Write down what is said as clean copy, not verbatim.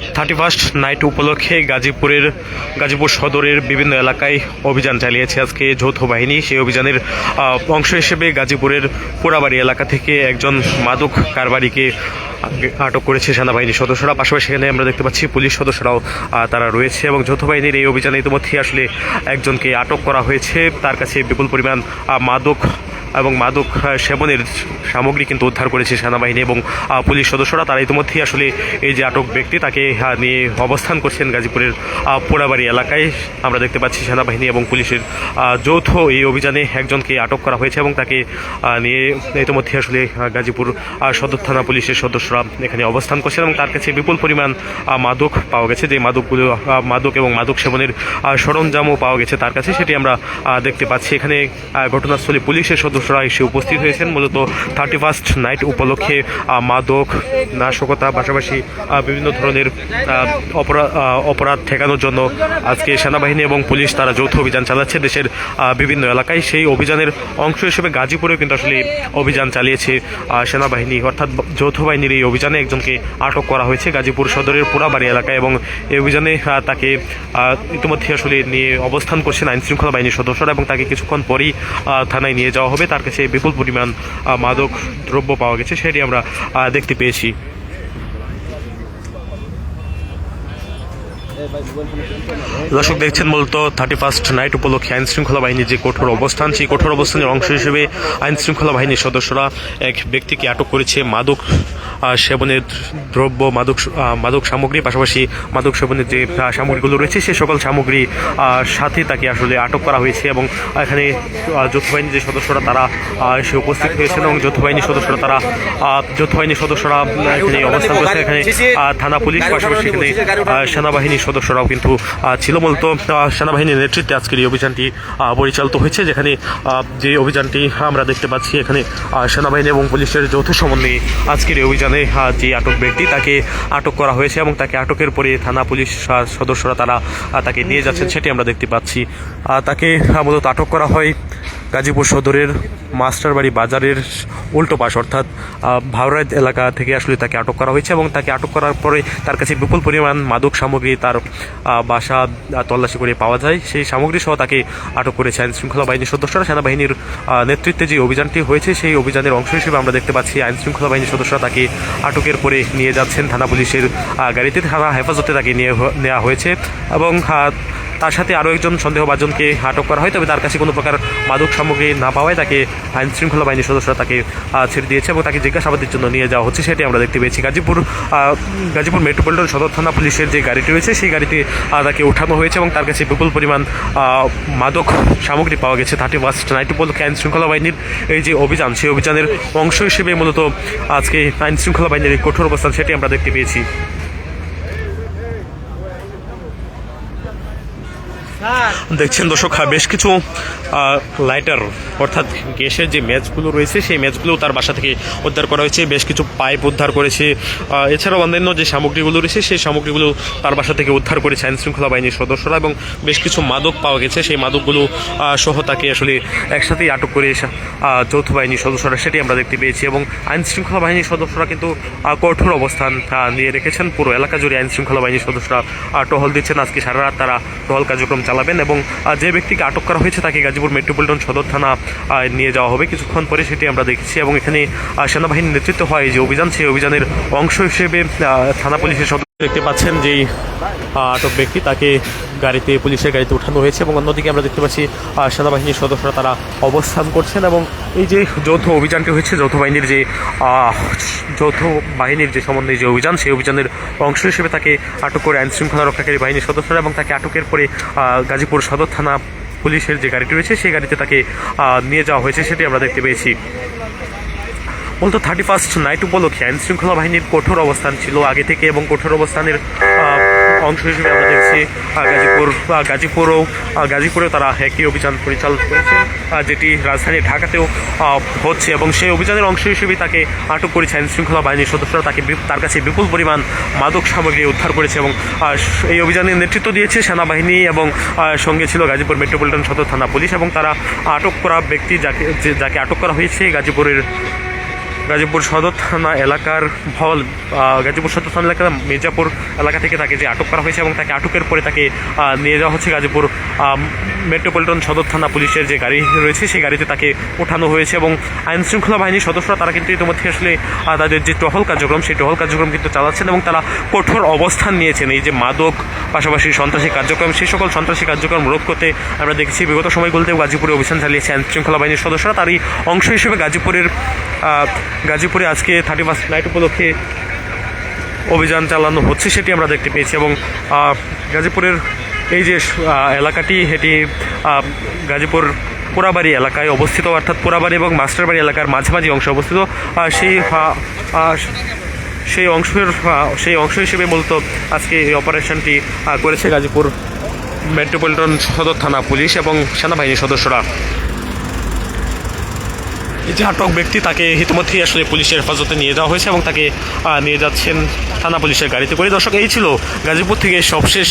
31st night উপলক্ষে গাজীপুর সদরের বিভিন্ন এলাকায় অভিযান চালিয়েছে আজকে যৌথ বাহিনী। সেই অভিযানের অংশ হিসেবে গাজীপুরের পোড়াবাড়ি এলাকা থেকে একজন মাদক কারবারিকে আটক করেছে সেনাবাহিনীর সদস্যরা। পাশাপাশি সেখানে আমরা দেখতে পাচ্ছি পুলিশ সদস্যরাও তারা রয়েছে এবং যৌথ বাহিনীর এই অভিযানে ইতিমধ্যে আসলে একজনকে আটক করা হয়েছে। তার কাছে বিপুল পরিমাণ মাদক সেবনের সামগ্রী কিন্তু উদ্ধার করেছে সেনাবাহিনী এবং পুলিশ সদস্যরা। তারা ইতিমধ্যেই আসলে এই যে আটক ব্যক্তি তাকে নিয়ে অবস্থান করছেন গাজীপুরের পোড়াবাড়ি এলাকায়। আমরা দেখতে পাচ্ছি সেনাবাহিনী এবং পুলিশের যৌথ এই অভিযানে একজনকে আটক করা হয়েছে এবং তাকে নিয়ে ইতিমধ্যে আসলে গাজীপুর সদর থানা পুলিশের সদস্যরা এখানে অবস্থান করছেন এবং তার কাছে বিপুল পরিমাণ মাদক পাওয়া গেছে। যে মাদক এবং মাদক সেবনের সরঞ্জামও পাওয়া গেছে তার কাছে, সেটি আমরা দেখতে পাচ্ছি। এখানে ঘটনাস্থলে পুলিশের সদস্যরা এসে উপস্থিত হয়েছেন মূলত 31st নাইট উপলক্ষে মাদক নাশকতা পাশাপাশি বিভিন্ন ধরনের অপরাধ ঠেকানোর জন্য আজকে সেনাবাহিনী এবং পুলিশ তারা যৌথ অভিযান চালাচ্ছে দেশের বিভিন্ন এলাকায়। সেই অভিযানের অংশ হিসেবে গাজীপুরেও কিন্তু আসলে অভিযান চালিয়েছে সেনাবাহিনী, অর্থাৎ যৌথ বাহিনীর এই অভিযানে একজনকে আটক করা হয়েছে গাজীপুর সদরের পোড়াবাড়ি এলাকায় এবং এই অভিযানে তাকে ইতিমধ্যে আসলে নিয়ে অবস্থান করছেন আইনশৃঙ্খলা বাহিনীর সদস্যরা এবং তাকে কিছুক্ষণ পরেই থানায় নিয়ে যাওয়া হবে। তার কাছে বিপুল পরিমাণ মাদক দ্রব্য পাওয়া গেছে, সেটি আমরা দেখতে পেয়েছি। দর্শক দেখছেন মূলত 31st নাইট উপলক্ষে আইনশৃঙ্খলা বাহিনীর যে কঠোর অবস্থান, সেই কঠোর অবস্থানের অংশ হিসেবে আইনশৃঙ্খলা বাহিনীর সদস্যরা এক ব্যক্তিকে আটক করেছে মাদক সেবনের দ্রব্য, মাদক সামগ্রী পাশাপাশি মাদক সেবনের যে সামগ্রীগুলো রয়েছে সেই সকল সামগ্রী সাথে তাকে আসলে আটক করা হয়েছে এবং এখানে যৌথ বাহিনীর যে সদস্যরা তারা এসে উপস্থিত হয়েছেন এবং যৌথ বাহিনীর সদস্যরা এখানে অবস্থান করেছে। এখানে থানা পুলিশ পাশাপাশি এখানে সেনাবাহিনীর সদস্যরাও কিন্তু ছিল। মূলত সেনাবাহিনীর নেতৃত্বে আজকের এই অভিযানটি পরিচালিত হয়েছে, যেখানে যে অভিযানটি আমরা দেখতে পাচ্ছি এখানে সেনাবাহিনী এবং পুলিশের যৌথ সমন্বয়ে আজকের এই অভিযানে যে আটক ব্যক্তি তাকে আটক করা হয়েছে এবং তাকে আটকের পরে থানা পুলিশ সদস্যরা তারা তাকে নিয়ে যাচ্ছেন, সেটি আমরা দেখতে পাচ্ছি। তাকে মূলত আটক করা হয় গাজীপুর সদরের মাস্টারবাড়ি বাজারের উল্টো পাশ অর্থাৎ ভাওরাইদ এলাকা থেকে আসলে তাকে আটক করা হয়েছে এবং তাকে আটক করার পরে তার কাছে বিপুল পরিমাণ মাদক সামগ্রী তার বাসা তল্লাশি করে পাওয়া যায়। সেই সামগ্রী সহ তাকে আটক করেছে আইনশৃঙ্খলা বাহিনীর সদস্যরা। সেনাবাহিনীর নেতৃত্বে যে অভিযানটি হয়েছে সেই অভিযানের অংশ হিসেবে আমরা দেখতে পাচ্ছি আইনশৃঙ্খলা বাহিনীর সদস্যরা তাকে আটকের পরে নিয়ে যাচ্ছেন থানা পুলিশের গাড়িতে, থানা হেফাজতে তাকে নেওয়া হয়েছে এবং তার সাথে আরও একজন সন্দেহভাজনকে আটক করা হয়। তবে তার কাছে কোনো প্রকার মাদক সামগ্রী না পাওয়ায় তাকে আইনশৃঙ্খলা বাহিনীর সদস্যরা তাকে ছেড়ে দিয়েছে এবং তাকে জিজ্ঞাসাবাদের জন্য নিয়ে যাওয়া হচ্ছে, সেটি আমরা দেখতে পেয়েছি। গাজীপুর মেট্রোপলিটন সদর থানা পুলিশের যে গাড়িটি রয়েছে সেই গাড়িতে তাকে ওঠানো হয়েছে এবং তার কাছে বিপুল পরিমাণ মাদক সামগ্রী পাওয়া গেছে। 31st নাইট উপলক্ষে আইনশৃঙ্খলা বাহিনীর এই যে অভিযান, সেই অভিযানের অংশ হিসেবে মূলত আজকে আইনশৃঙ্খলা বাহিনীর এই কঠোর অবস্থান, সেটি আমরা দেখতে পেয়েছি। দেখছেন দর্শক, বেশ কিছু লাইটার অর্থাৎ গ্যাসের যে ম্যাচগুলো রয়েছে সেই ম্যাচগুলো তার বাসা থেকে উদ্ধার করা হয়েছে। বেশ কিছু পাইপ উদ্ধার করেছে, এছাড়াও অন্যান্য যে সামগ্রীগুলো রয়েছে সেই সামগ্রীগুলো তার বাসা থেকে উদ্ধার করেছে আইনশৃঙ্খলা বাহিনীর সদস্যরা এবং বেশ কিছু মাদক পাওয়া গেছে। সেই মাদকগুলো সহ তাকে আসলে একসাথেই আটক করে যৌথ বাহিনীর সদস্যরা, সেটি আমরা দেখতে পেয়েছি এবং আইনশৃঙ্খলা বাহিনীর সদস্যরা কিন্তু কঠোর অবস্থান নিয়ে রেখেছেন। পুরো এলাকা জুড়ে আইনশৃঙ্খলা বাহিনীর সদস্যরা টহল দিচ্ছেন। আজকে সারা রাত তারা টহল কার্যক্রম চালাবেন এবং যে ব্যক্তিকে আটক করা হয়েছে তাকে গাজীপুর মেট্রোপলিটন সদর থানা নিয়ে যাওয়া হবে কিছুক্ষণ পরে, সেটি আমরা দেখছি। এবং এখানে সেনাবাহিনীর নেতৃত্ব হয় যে অভিযান, সেই অভিযানের অংশ হিসেবে থানা পুলিশের সদস্য দেখতে পাচ্ছেন যেই আটক ব্যক্তি তাকে পুলিশের গাড়িতে উঠানো হয়েছে এবং অন্যদিকে আমরা দেখতে পাচ্ছি সেনাবাহিনীর সদস্যরা তারা অবস্থান করছেন এবং এই যে যৌথ অভিযানটি হয়েছে যৌথ বাহিনীর যে সমন্বয়ে যে অভিযান, সেই অভিযানের অংশ হিসেবে তাকে আটক করে আইনশৃঙ্খলা রক্ষাকারী বাহিনীর সদস্যরা এবং তাকে আটকের পরে গাজীপুর সদর থানা পুলিশের যে গাড়িটি রয়েছে সেই গাড়িতে তাকে নিয়ে যাওয়া হয়েছে, সেটি আমরা দেখতে পেয়েছি। মূলত 31st নাইট উপলক্ষে আইনশৃঙ্খলা বাহিনীর কঠোর অবস্থান ছিল আগে থেকে এবং কঠোর অবস্থানের অংশ হিসেবে আমরা দেখছি গাজীপুরেও তারা একই অভিযান পরিচালনা করেছে, যেটি রাজধানী ঢাকাতেও হচ্ছে এবং সেই অভিযানের অংশ হিসেবে তাকে আটক করেছে আইনশৃঙ্খলা বাহিনীর সদস্যরা। তার কাছে বিপুল পরিমাণ মাদক সামগ্রী উদ্ধার করেছে এবং এই অভিযানের নেতৃত্ব দিয়েছে সেনাবাহিনী এবং সঙ্গে ছিল গাজীপুর মেট্রোপলিটন সদর থানা পুলিশ এবং তারা আটক করা ব্যক্তি যাকে আটক করা হয়েছে গাজীপুরের গাজীপুর সদর থানা এলাকার গাজীপুর সদর থানা এলাকার মির্জাপুর এলাকা থেকে তাকে যে আটক করা হয়েছে এবং তাকে আটকের পরে তাকে নিয়ে যাওয়া হচ্ছে গাজীপুর মেট্রোপলিটন সদর থানা পুলিশের যে গাড়ি রয়েছে সেই গাড়িতে তাকে ওঠানো হয়েছে। এবং আইন শৃঙ্খলা বাহিনীর সদস্যরা তারা কিন্তু ইতিমধ্যে আসলে তাদের যে টহল কার্যক্রম সেই টহল কার্যক্রম কিন্তু চালাচ্ছেন এবং তারা কঠোর অবস্থান নিয়েছেন এই যে মাদক পাশাপাশি সন্ত্রাসী কার্যক্রম সেই সকল সন্ত্রাসী কার্যক্রম রোধ করতে আমরা দেখেছি বিগত সময়গুলোতেও গাজীপুরে অভিযান চালিয়েছে আইন শৃঙ্খলা বাহিনীর সদস্যরা। তারই অংশ হিসেবে গাজীপুরে আজকে 31st নাইট উপলক্ষে অভিযান চালানো হচ্ছে সেটি আমরা দেখতে পেয়েছি। এবং গাজীপুরের এই যে এলাকাটি এটি গাজীপুর পোড়াবাড়ি এলাকায় অবস্থিত, অর্থাৎ পোড়াবাড়ি এবং মাস্টারবাড়ি এলাকার মাঝামাঝি অংশে অবস্থিত। সেই অংশ হিসেবে মূলত আজকে এই অপারেশনটি করেছে গাজীপুর মেট্রোপলিটন সদর থানা পুলিশ এবং সেনাবাহিনীর সদস্যরা। এই যে আটক ব্যক্তি তাকে ইতিমধ্যেই আসলে পুলিশের হেফাজতে নিয়ে যাওয়া হয়েছে এবং তাকে নিয়ে যাচ্ছেন থানা পুলিশের গাড়িতে করে। দর্শক, এই ছিল গাজীপুর থেকে সবশেষ